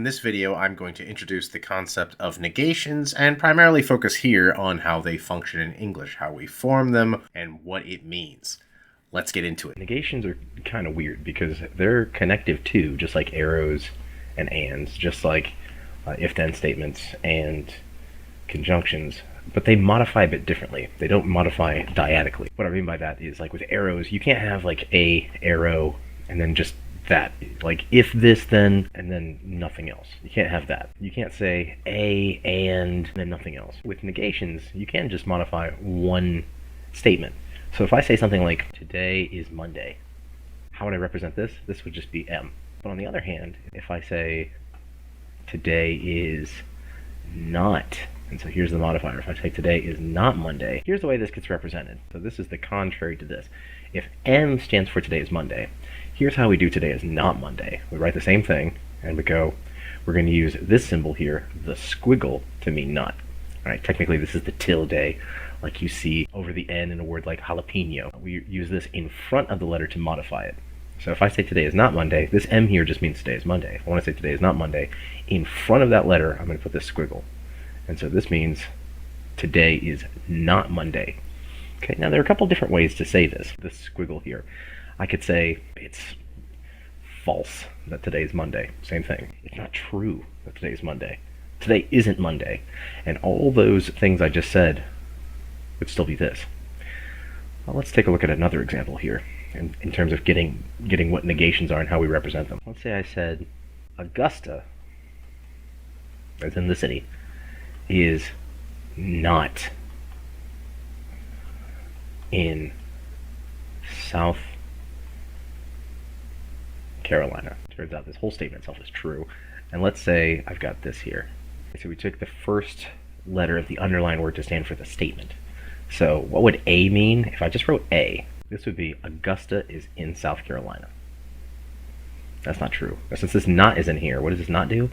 this video, I'm going to introduce the concept of negations and primarily focus here on how they function in English, how we form them, and what it means. Let's get into it. Negations are kind of weird because they're connective too, just like arrows and ands, just like if-then statements and conjunctions, but they modify a bit differently. They don't modify dyadically. What I mean by that is, like with arrows, you can't have like a arrow and then just that, like if this then and then nothing else. You can't have that. You can't say a and then nothing else. With negations, you can just modify one statement. So if I say something like today is Monday, how would I represent this? This would just be M. But on the other hand, if I say today is not, and so here's the modifier, if I say today is not Monday, here's the way this gets represented. So this is the contrary to this. If M stands for today is Monday, here's how we do today is not Monday. We write the same thing, and we go, we're going to use this symbol here, the squiggle, to mean not. All right, technically this is the tilde, like you see over the N in a word like jalapeno. We use this in front of the letter to modify it. So if I say today is not Monday, this M here just means today is Monday. If I want to say today is not Monday, in front of that letter, I'm going to put this squiggle. And so this means today is not Monday. Okay, now there are a couple different ways to say this squiggle here. I could say it's false that today is Monday. Same thing. It's not true that today is Monday. Today isn't Monday. And all those things I just said would still be this. Well, let's take a look at another example here in terms of getting what negations are and how we represent them. Let's say I said Augusta, as in the city, is not in South Carolina. Turns out this whole statement itself is true. And let's say I've got this here. So we took the first letter of the underlined word to stand for the statement. So what would A mean? If I just wrote A, this would be Augusta is in South Carolina. That's not true. Since this not is in here, what does this not do?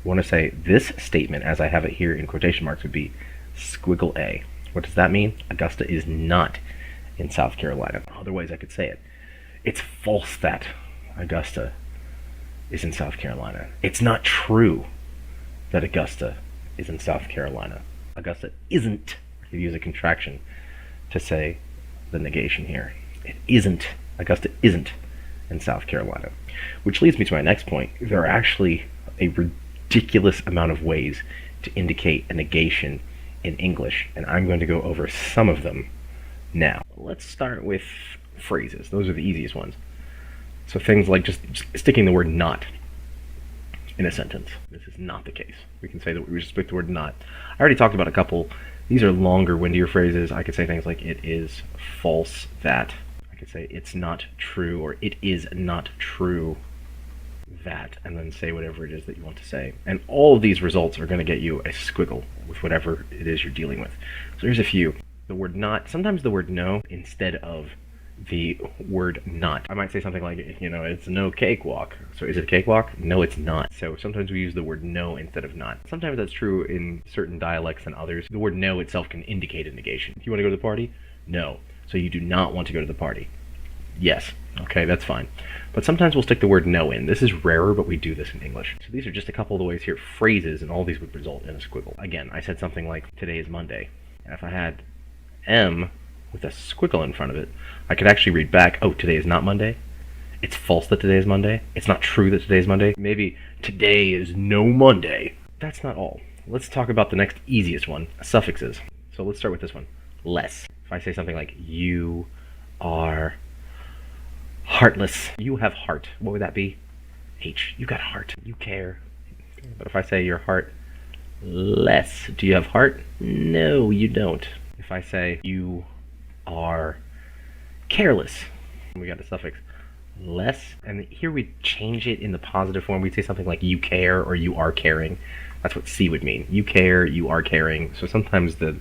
We want to say this statement, as I have it here in quotation marks, would be squiggle A. What does that mean? Augusta is not in South Carolina. Other ways I could say it. It's false that Augusta is in South Carolina. It's not true that Augusta is in South Carolina. Augusta isn't. You use a contraction to say the negation here. It isn't. Augusta isn't in South Carolina. Which leads me to my next point. There are actually a ridiculous amount of ways to indicate a negation in English, and I'm going to go over some of them now. Let's start with phrases. Those are the easiest ones. So things like just sticking the word not in a sentence. This is not the case. We can say that we just stick the word not. I already talked about a couple. These are longer, windier phrases. I could say things like it is false that. I could say it's not true, or it is not true that, and then say whatever it is that you want to say. And all of these results are going to get you a squiggle with whatever it is you're dealing with. So here's a few. The word not, sometimes the word no instead of the word not. I might say something like, it's no cakewalk. So is it a cakewalk? No, it's not. So sometimes we use the word no instead of not. Sometimes that's true in certain dialects than others. The word no itself can indicate a negation. You want to go to the party? No. So you do not want to go to the party. Yes. Okay, that's fine. But sometimes we'll stick the word no in. This is rarer, but we do this in English. So these are just a couple of the ways here, phrases, and all these would result in a squiggle. Again, I said something like, today is Monday. And if I had M with a squiggle in front of it, I could actually read back, oh, today is not Monday. It's false that today is Monday. It's not true that today is Monday. Maybe today is no Monday. That's not all. Let's talk about the next easiest one, suffixes. So let's start with this one, less. If I say something like, you are heartless. You have heart. What would that be? H. You got heart. You care. But if I say your heart less, do you have heart? No, you don't. If I say you are careless, we got a suffix less, and here we change it in the positive form. We'd say something like you care or you are caring. That's what C would mean. You care, you are caring. So sometimes the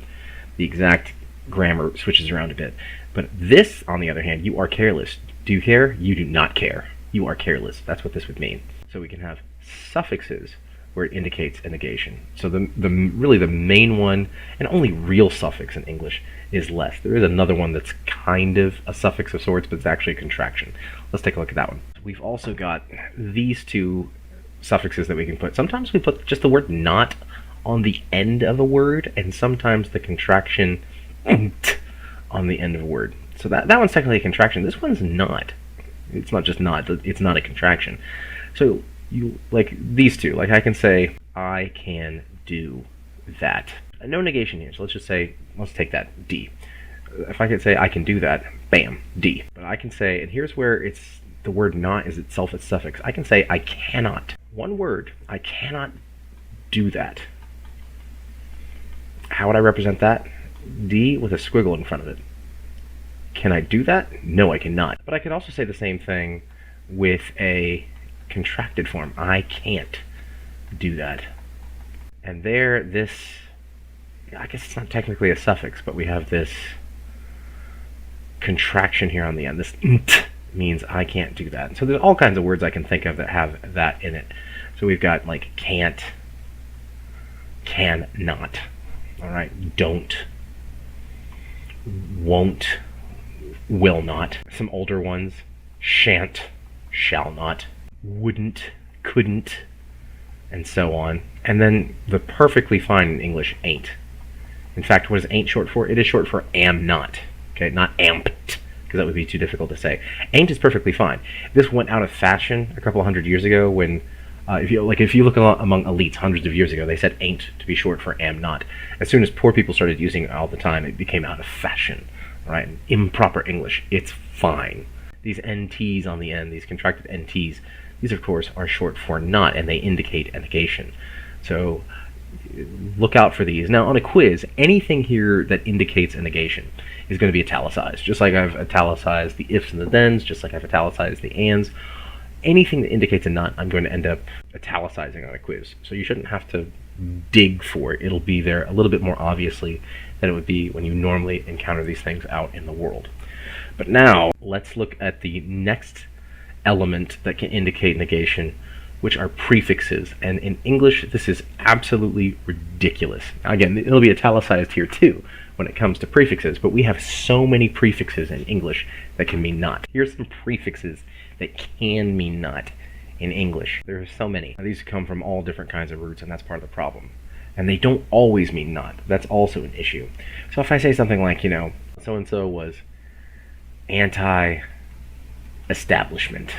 exact grammar switches around a bit. But this, on the other hand, you are careless. Do you care? You do not care. You are careless. That's what this would mean. So we can have suffixes where it indicates a negation. So really the main one and only real suffix in English is less. There is another one that's kind of a suffix of sorts, but it's actually a contraction. Let's take a look at that one. We've also got these two suffixes that we can put. Sometimes we put just the word not on the end of a word, and sometimes the contraction on the end of a word. So that one's technically a contraction. This one's not. It's not just not. It's not a contraction. So you like these two. Like I can say I can do that. No negation here. So let's take that D. If I could say I can do that, bam, D. But I can say, and here's where it's the word not is itself its suffix. I can say I cannot. One word, I cannot do that. How would I represent that? D with a squiggle in front of it. Can I do that? No, I cannot. But I could also say the same thing with a contracted form. I can't do that. And there, this, I guess it's not technically a suffix, but we have this contraction here on the end. This means I can't do that. So there's all kinds of words I can think of that have that in it. So we've got like can't, cannot, all right, don't, won't, will not. Some older ones, shan't, shall not, wouldn't, couldn't, and so on. And then the perfectly fine in English, ain't. In fact, what is ain't short for? It is short for am not. Okay, not amped, because that would be too difficult to say. Ain't is perfectly fine. This went out of fashion a couple hundred years ago when, if you look among elites hundreds of years ago, they said ain't to be short for am not. As soon as poor people started using it all the time, it became out of fashion, right? Improper English. It's fine. These NTs on the end, these contracted NTs, these of course are short for not, and they indicate a negation. So look out for these. Now on a quiz, anything here that indicates a negation is going to be italicized, just like I've italicized the ifs and the thens, just like I've italicized the ands. Anything that indicates a not, I'm going to end up italicizing on a quiz. So you shouldn't have to dig for it. It'll be there a little bit more obviously than it would be when you normally encounter these things out in the world. But now, let's look at the next element that can indicate negation, which are prefixes. And in English, this is absolutely ridiculous. Again, it'll be italicized here too when it comes to prefixes, but we have so many prefixes in English that can mean not. Here's some prefixes that can mean not in English. There are so many. Now, these come from all different kinds of roots, and that's part of the problem. And they don't always mean not. That's also an issue. So if I say something like, so-and-so was anti-establishment.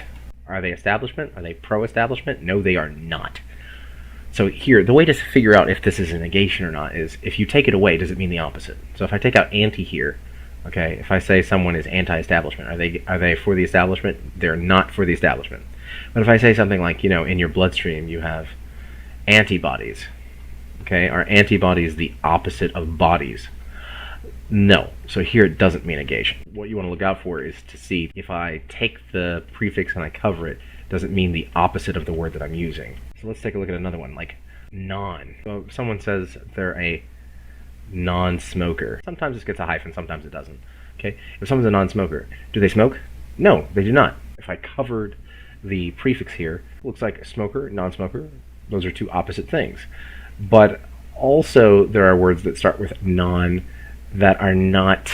Are they establishment? Are they pro-establishment? No, they are not. So here, the way to figure out if this is a negation or not is, if you take it away, does it mean the opposite? So if I take out anti here, okay, if I say someone is anti-establishment, are they for the establishment? They're not for the establishment. But if I say something like, in your bloodstream you have antibodies, okay, are antibodies the opposite of bodies? No. So here it doesn't mean negation. What you want to look out for is to see if I take the prefix and I cover it, does it mean the opposite of the word that I'm using? So let's take a look at another one, like non. So if someone says they're a non-smoker, sometimes this gets a hyphen, sometimes it doesn't. Okay, if someone's a non-smoker, do they smoke? No, they do not. If I covered the prefix here, it looks like smoker, non-smoker, those are two opposite things. But also there are words that start with non that are not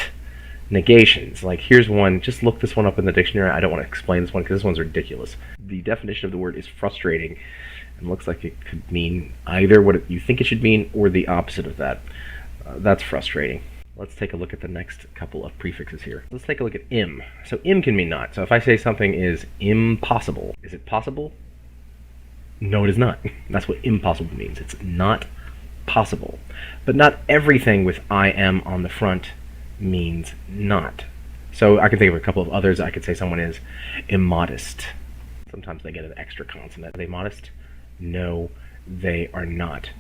negations. Like here's one, just look this one up in the dictionary. I don't want to explain this one because this one's ridiculous. The definition of the word is frustrating, and looks like it could mean either what you think it should mean or the opposite of that. That's frustrating. Let's take a look at the next couple of prefixes here. Let's take a look at im. So im can mean not. So if I say something is impossible, is it possible? No, it is not. That's what impossible means. It's not possible. But not everything with I am on the front means not. So I can think of a couple of others. I could say someone is immodest. Sometimes they get an extra consonant. Are they modest? No, they are not.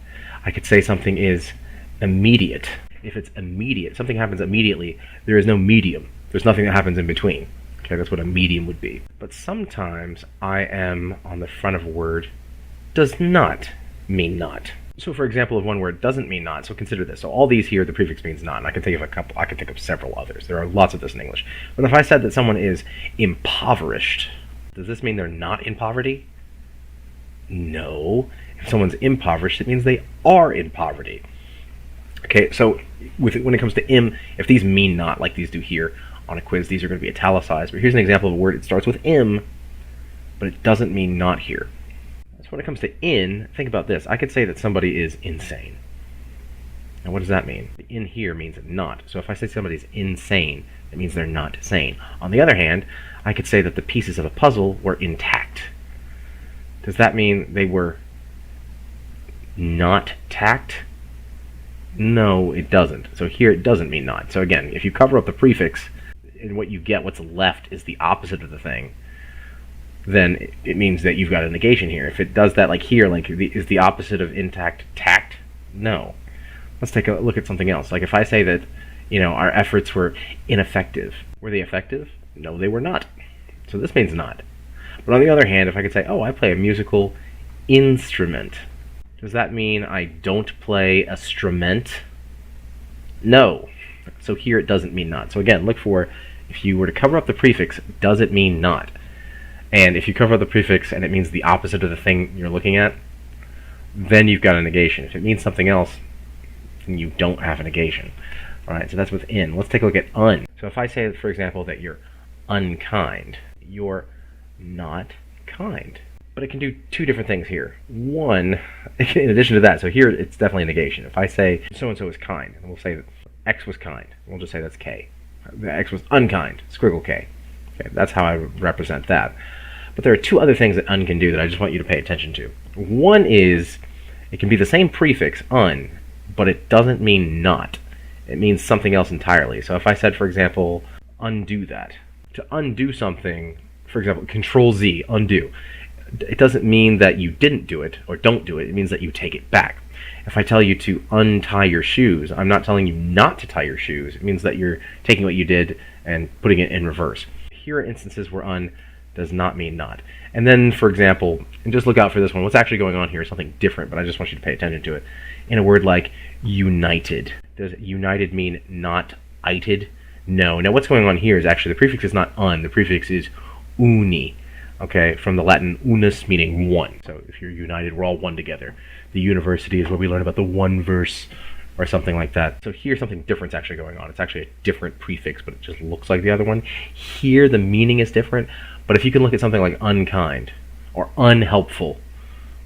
I could say something is immediate. If it's immediate, something happens immediately, there is no medium. There's nothing that happens in between. Okay, that's what a medium would be. But sometimes I am on the front of a word does not mean not. So for example, if one word doesn't mean not, so consider this. So all these here, the prefix means not, and I can think of a couple, I can think of several others. There are lots of this in English. But if I said that someone is impoverished, does this mean they're not in poverty? No. If someone's impoverished, it means they are in poverty. Okay, so when it comes to im, if these mean not, like these do here on a quiz, these are going to be italicized. But here's an example of a word. It starts with im, but it doesn't mean not here. As So when it comes to in, think about this. I could say that somebody is insane. Now what does that mean? The in here means not. So if I say somebody's insane, it means they're not sane. On the other hand, I could say that the pieces of a puzzle were intact. Does that mean they were not tact? No, it doesn't. So here it doesn't mean not. So again, if you cover up the prefix, and what you get, what's left, is the opposite of the thing, then it means that you've got a negation here. If it does that like here, like is the opposite of intact tact? No. Let's take a look at something else. Like if I say that, our efforts were ineffective. Were they effective? No, they were not. So this means not. But on the other hand, if I could say, oh, I play a musical instrument, does that mean I don't play a strument? No. So here it doesn't mean not. So again, look for, if you were to cover up the prefix, does it mean not? And if you cover up the prefix and it means the opposite of the thing you're looking at, then you've got a negation. If it means something else, then you don't have a negation. Alright, so that's with in. Let's take a look at un. So if I say, for example, that you're unkind, you're not kind. But it can do two different things here. One, in addition to that, so here it's definitely a negation. If I say so-and-so is kind, and we'll say that X was kind, we'll just say that's K. X was unkind, squiggle K. Okay, that's how I represent that. But there are two other things that un can do that I just want you to pay attention to. One is, it can be the same prefix, un, but it doesn't mean not. It means something else entirely. So if I said, for example, undo that. To undo something, for example, Control Z, undo. It doesn't mean that you didn't do it or don't do it. It means that you take it back. If I tell you to untie your shoes, I'm not telling you not to tie your shoes. It means that you're taking what you did and putting it in reverse. Here are instances where un does not mean not. And then, for example, and just look out for this one, what's actually going on here is something different, but I just want you to pay attention to it. In a word like united. Does united mean not ited? No. Now what's going on here is actually the prefix is not un, the prefix is uni. Okay, from the Latin unus, meaning one. So if you're united, we're all one together. The university is where we learn about the one verse, or something like that. So here something different's actually going on. It's actually a different prefix, but it just looks like the other one. Here the meaning is different, but if you can look at something like unkind or unhelpful,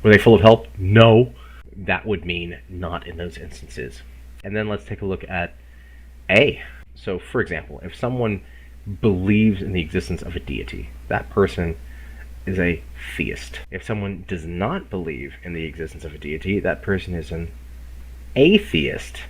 were they full of help? No. That would mean not in those instances. And then let's take a look at a. So for example, if someone believes in the existence of a deity, that person is a theist. If someone does not believe in the existence of a deity, that person is an atheist.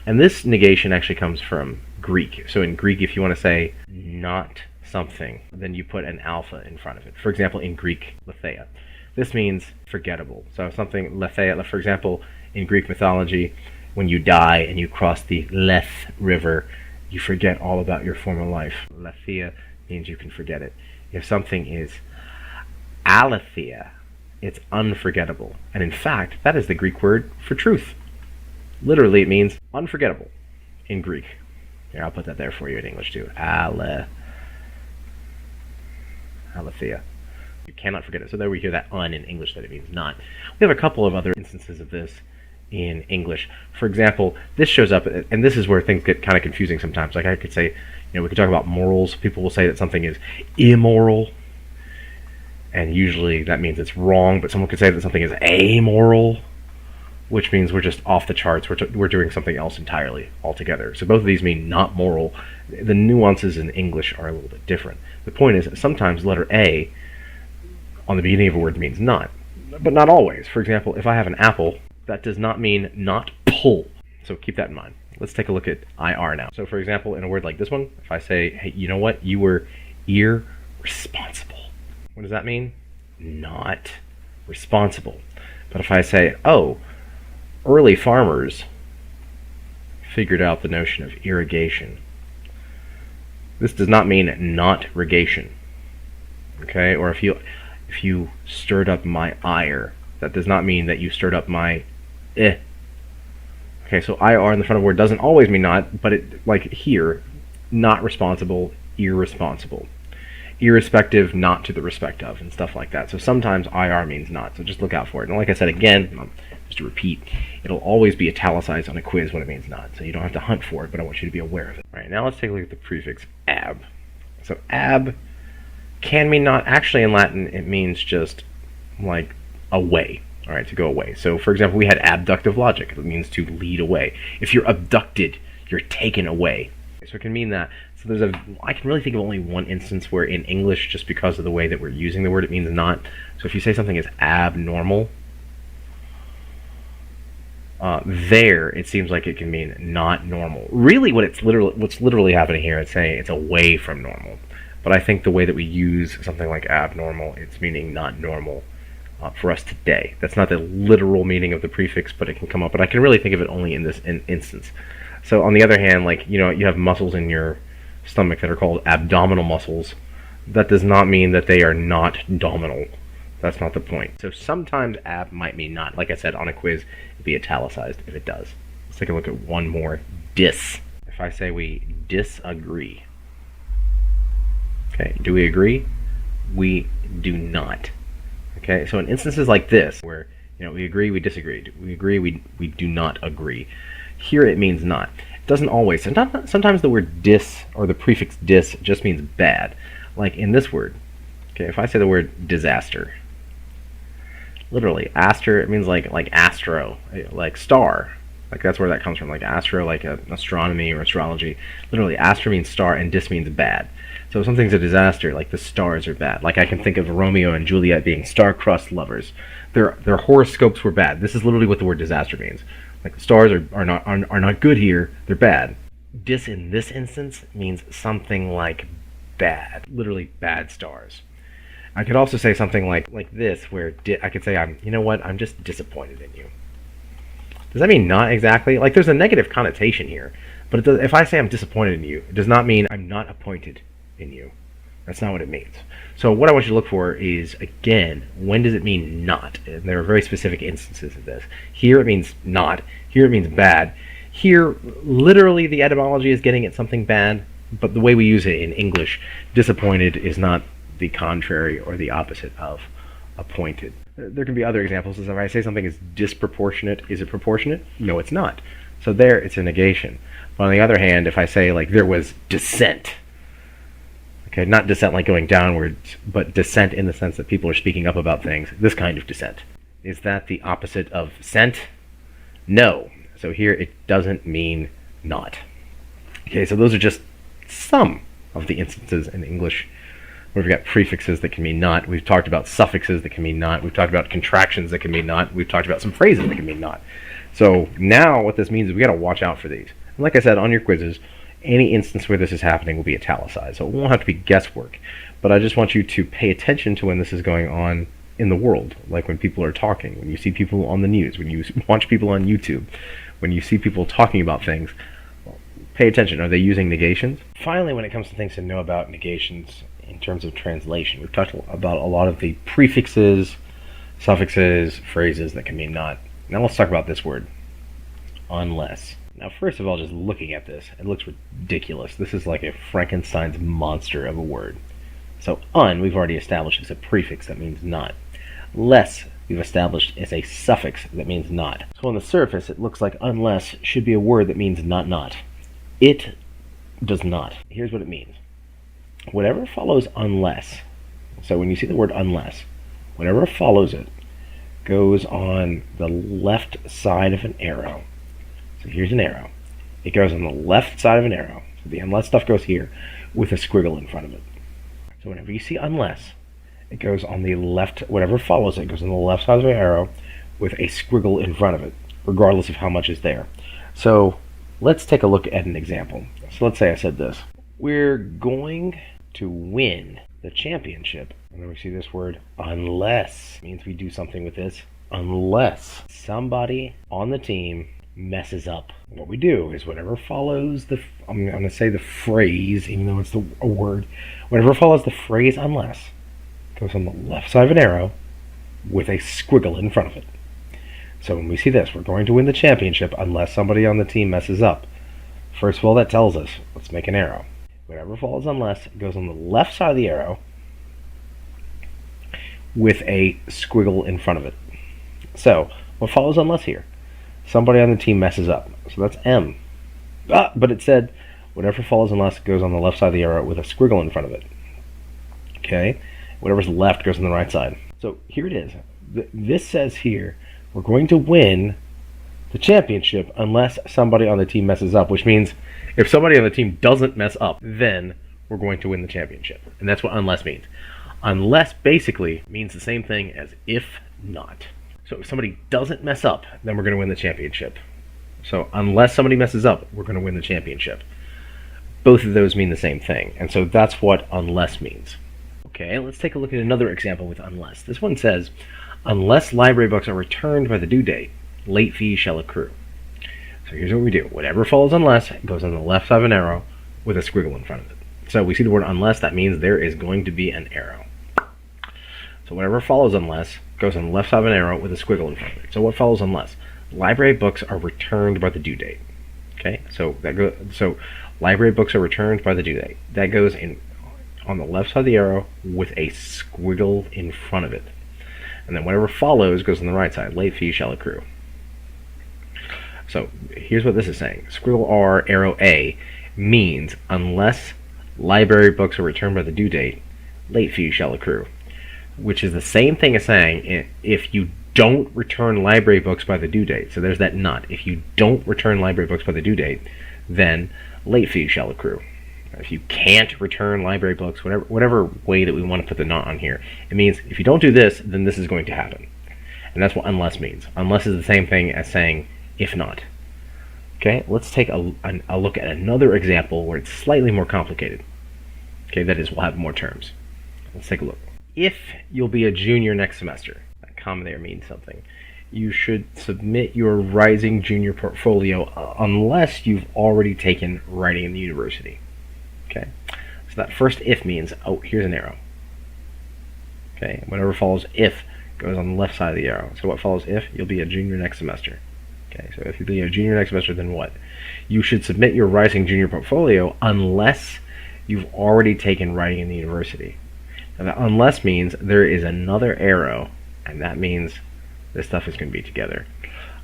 And this negation actually comes from Greek. So in Greek, if you want to say not something, then you put an alpha in front of it. For example, in Greek, letheia. This means forgettable. So something letheia, for example, in Greek mythology, when you die and you cross the Leth River, you forget all about your former life. Letheia means you can forget it. If something is aletheia, it's unforgettable. And in fact, that is the Greek word for truth. Literally, it means unforgettable in Greek. Here, I'll put that there for you in English too. Aletheia. You cannot forget it. So there we hear that un in English, that it means not. We have a couple of other instances of this in English. For example, this shows up, and this is where things get kind of confusing sometimes. Like I could say, we could talk about morals. People will say that something is immoral, and usually that means it's wrong, but someone could say that something is amoral, which means we're just off the charts. We're doing something else entirely, altogether. So both of these mean not moral. The nuances in English are a little bit different. The point is that sometimes letter A on the beginning of a word means not, but not always. For example, if I have an apple, that does not mean not pull. So keep that in mind. Let's take a look at IR now. So for example, in a word like this one, if I say, hey, you know what? You were irresponsible. What does that mean? Not responsible. But if I say, oh, early farmers figured out the notion of irrigation. This does not mean not regation. Okay? Or if you stirred up my ire, that does not mean that you stirred up my eh. Okay, so IR in the front of a word doesn't always mean not, but it, like here, not responsible, irresponsible. Irrespective, not to the respect of, and stuff like that. So sometimes IR means not, so just look out for it. And like I said again, just to repeat, it'll always be italicized on a quiz when it means not, so you don't have to hunt for it, but I want you to be aware of it. Alright, now let's take a look at the prefix ab. So ab can mean not. Actually in Latin it means just like away. All right, to go away. So, for example, we had abductive logic. It means to lead away. If you're abducted, you're taken away. So it can mean that. So I can really think of only one instance where in English, just because of the way that we're using the word, it means not. So if you say something is abnormal, there it seems like it can mean not normal. Really, what's literally happening here is saying it's away from normal. But I think the way that we use something like abnormal, it's meaning not normal for us today. That's not the literal meaning of the prefix, but it can come up. But I can really think of it only in this instance. So on the other hand, like, you have muscles in your stomach that are called abdominal muscles. That does not mean that they are not dominal. That's not the point. So sometimes ab might mean not. Like I said, on a quiz, it'd be italicized if it does. Let's take a look at one more. Dis. If I say we disagree. Okay, do we agree? We do not. Okay, so in instances like this, where we agree, we disagree. We agree, we do not agree. Here it means not. It doesn't always. Sometimes the word dis or the prefix dis just means bad. Like in this word. Okay, if I say the word disaster, literally, aster, it means like astro, like star. Like that's where that comes from. Like astro, like astronomy or astrology. Literally, aster means star and dis means bad. So if something's a disaster, like the stars are bad. Like I can think of Romeo and Juliet being star-crossed lovers. Their horoscopes were bad. This is literally what the word disaster means. Like the stars are not good here. They're bad. Dis in this instance means something like bad. Literally bad stars. I could also say something like this, where I could say I'm just disappointed in you. Does that mean not exactly? Like there's a negative connotation here, but if I say I'm disappointed in you, it does not mean I'm not appointed in you. That's not what it means. So what I want you to look for is, again, when does it mean not? And there are very specific instances of this. Here it means not. Here it means bad. Here, literally, the etymology is getting at something bad, but the way we use it in English, disappointed is not the contrary or the opposite of appointed. There can be other examples. As if I say something is disproportionate, is it proportionate? No, it's not. So there, it's a negation. But on the other hand, if I say, like, there was dissent, okay, not dissent like going downwards, but dissent in the sense that people are speaking up about things, this kind of dissent. Is that the opposite of sent? No. So here it doesn't mean not. Okay, so those are just some of the instances in English where we've got prefixes that can mean not. We've talked about suffixes that can mean not. We've talked about contractions that can mean not. We've talked about some phrases that can mean not. So now what this means is we got to watch out for these. And like I said, on your quizzes, any instance where this is happening will be italicized. So it won't have to be guesswork. But I just want you to pay attention to when this is going on in the world. Like when people are talking, when you see people on the news, when you watch people on YouTube, when you see people talking about things, pay attention. Are they using negations? Finally, when it comes to things to know about negations in terms of translation, we've talked about a lot of the prefixes, suffixes, phrases that can mean not. Now let's talk about this word, unless. Now, first of all, just looking at this, it looks ridiculous. This is like a Frankenstein's monster of a word. So, we've already established is a prefix that means not. Less, we've established is a suffix that means not. So on the surface, it looks like unless should be a word that means not. It does not. Here's what it means. Whatever follows unless, so when you see the word unless, whatever follows it goes on the left side of an arrow. So here's an arrow. It goes on the left side of an arrow. So the unless stuff goes here with a squiggle in front of it. So whenever you see unless, it goes on the left, whatever follows it goes on the left side of the arrow with a squiggle in front of it, regardless of how much is there. So let's take a look at an example. So let's say I said this. We're going to win the championship. And then we see this word unless. It means we do something with this. Unless somebody on the team messes up. What we do is whatever follows the, I'm going to say the phrase, even though it's a word, whatever follows the phrase unless goes on the left side of an arrow with a squiggle in front of it. So when we see this, we're going to win the championship unless somebody on the team messes up. First of all, that tells us, let's make an arrow. Whatever follows unless goes on the left side of the arrow with a squiggle in front of it. So what follows unless here? Somebody on the team messes up. So that's M. But it said whatever follows unless goes on the left side of the arrow with a squiggle in front of it. Okay? Whatever's left goes on the right side. So here it is. this says here, we're going to win the championship unless somebody on the team messes up, which means if somebody on the team doesn't mess up, then we're going to win the championship. And that's what unless means. Unless basically means the same thing as if not. So if somebody doesn't mess up, then we're going to win the championship. So unless somebody messes up, we're going to win the championship. Both of those mean the same thing. And so that's what unless means. Okay, let's take a look at another example with unless. This one says, unless library books are returned by the due date, late fees shall accrue. So here's what we do. Whatever follows unless goes on the left side of an arrow with a squiggle in front of it. So we see the word unless, that means there is going to be an arrow. So whatever follows unless goes on the left side of an arrow with a squiggle in front of it. So what follows unless? Library books are returned by the due date. Okay, so library books are returned by the due date. That goes in on the left side of the arrow with a squiggle in front of it. And then whatever follows goes on the right side. Late fees shall accrue. So here's what this is saying. Squiggle R, arrow A means unless library books are returned by the due date, late fees shall accrue. Which is the same thing as saying if you don't return library books by the due date. So there's that not. If you don't return library books by the due date, then late fees shall accrue. If you can't return library books, whatever way that we want to put the not on here, it means if you don't do this, then this is going to happen. And that's what unless means. Unless is the same thing as saying if not. Okay, let's take a look at another example where it's slightly more complicated. Okay, that is, we'll have more terms. Let's take a look. If you'll be a junior next semester, that comma there means something. You should submit your rising junior portfolio unless you've already taken writing in the university. Okay, so that first if means, oh, here's an arrow. Okay, whatever follows if goes on the left side of the arrow. So what follows if? You'll be a junior next semester. Okay, so if you'll be a junior next semester, then what? You should submit your rising junior portfolio unless you've already taken writing in the university. Now that unless means there is another arrow, and that means this stuff is going to be together.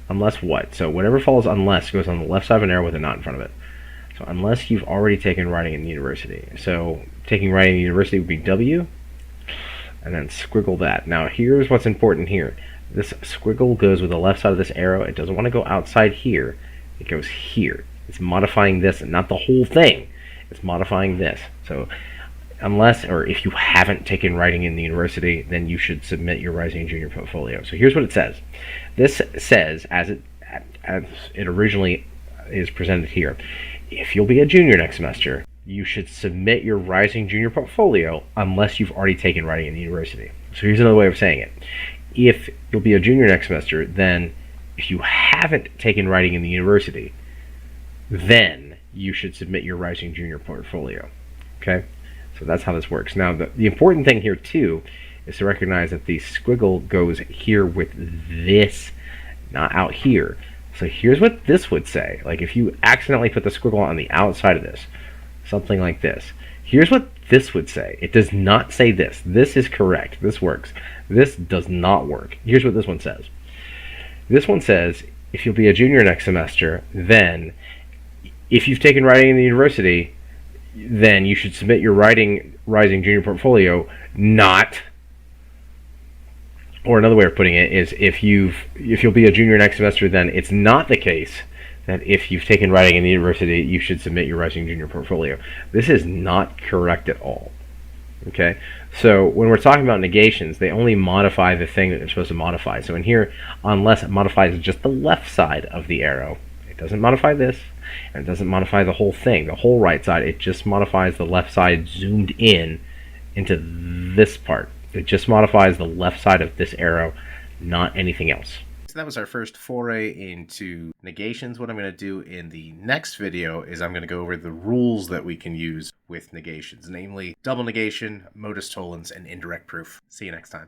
Unless what? So whatever follows unless goes on the left side of an arrow with a not in front of it. So unless you've already taken writing in the university. So taking writing in the university would be W, and then squiggle that. Now here's what's important here. This squiggle goes with the left side of this arrow. It doesn't want to go outside here. It goes here. It's modifying this, and not the whole thing. It's modifying this. So unless, or if you haven't taken writing in the university, then you should submit your rising junior portfolio. So here's what it says. This says, as it originally is presented here, if you'll be a junior next semester, you should submit your rising junior portfolio unless you've already taken writing in the university. So here's another way of saying it. If you'll be a junior next semester, then if you haven't taken writing in the university, then you should submit your rising junior portfolio. Okay? So that's how this works. Now, the important thing here, too, is to recognize that the squiggle goes here with this, not out here. So here's what this would say. Like if you accidentally put the squiggle on the outside of this, something like this. Here's what this would say. It does not say this. This is correct. This works. This does not work. Here's what this one says. This one says, if you'll be a junior next semester, then if you've taken writing in the university, then you should submit your rising junior portfolio, not, or another way of putting it is if you'll be a junior next semester, then it's not the case that if you've taken writing in the university, you should submit your rising junior portfolio. This is not correct at all. Okay, so when we're talking about negations, they only modify the thing that they're supposed to modify. So in here, unless it modifies just the left side of the arrow, it doesn't modify this, and it doesn't modify the whole thing, the whole right side. It just modifies the left side zoomed in into this part. It just modifies the left side of this arrow, not anything else. So that was our first foray into negations. What I'm going to do in the next video is I'm going to go over the rules that we can use with negations, namely double negation, modus tollens, and indirect proof. See you next time.